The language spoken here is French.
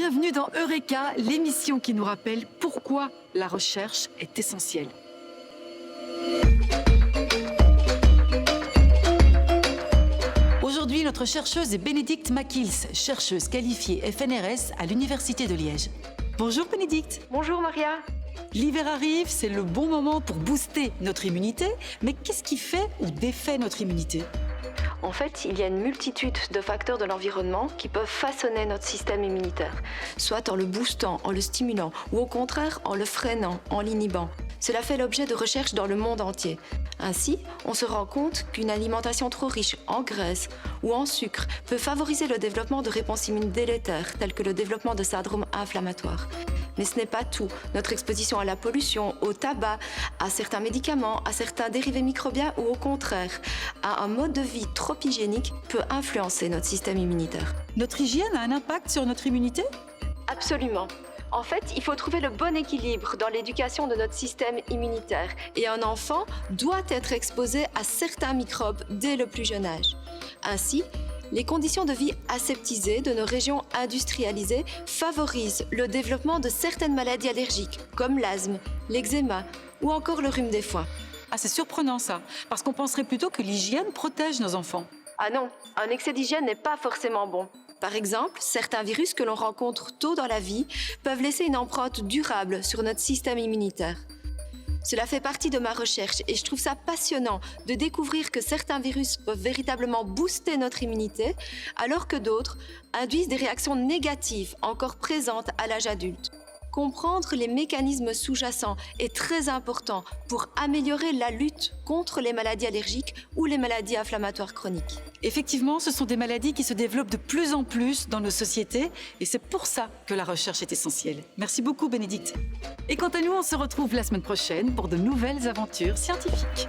Bienvenue dans Eureka, l'émission qui nous rappelle pourquoi la recherche est essentielle. Aujourd'hui, notre chercheuse est Bénédicte Makils, chercheuse qualifiée FNRS à l'Université de Liège. Bonjour Bénédicte. Bonjour Maria. L'hiver arrive, c'est le bon moment pour booster notre immunité, mais qu'est-ce qui fait ou défait notre immunité ? En fait, il y a une multitude de facteurs de l'environnement qui peuvent façonner notre système immunitaire, soit en le boostant, en le stimulant, ou au contraire en le freinant, en l'inhibant. Cela fait l'objet de recherches dans le monde entier. Ainsi, on se rend compte qu'une alimentation trop riche en graisse ou en sucre peut favoriser le développement de réponses immunes délétères, telles que le développement de syndromes inflammatoires. Mais ce n'est pas tout. Notre exposition à la pollution, au tabac, à certains médicaments, à certains dérivés microbiens ou au contraire, à un mode de vie trop hygiénique peut influencer notre système immunitaire. Notre hygiène a un impact sur notre immunité ? Absolument. En fait, il faut trouver le bon équilibre dans l'éducation de notre système immunitaire. Et un enfant doit être exposé à certains microbes dès le plus jeune âge. Ainsi, les conditions de vie aseptisées de nos régions industrialisées favorisent le développement de certaines maladies allergiques, comme l'asthme, l'eczéma ou encore le rhume des foins. Ah, c'est surprenant ça, parce qu'on penserait plutôt que l'hygiène protège nos enfants. Ah non, un excès d'hygiène n'est pas forcément bon. Par exemple, certains virus que l'on rencontre tôt dans la vie peuvent laisser une empreinte durable sur notre système immunitaire. Cela fait partie de ma recherche et je trouve ça passionnant de découvrir que certains virus peuvent véritablement booster notre immunité, alors que d'autres induisent des réactions négatives encore présentes à l'âge adulte. Comprendre les mécanismes sous-jacents est très important pour améliorer la lutte contre les maladies allergiques ou les maladies inflammatoires chroniques. Effectivement, ce sont des maladies qui se développent de plus en plus dans nos sociétés et c'est pour ça que la recherche est essentielle. Merci beaucoup Bénédicte. Et quant à nous, on se retrouve la semaine prochaine pour de nouvelles aventures scientifiques.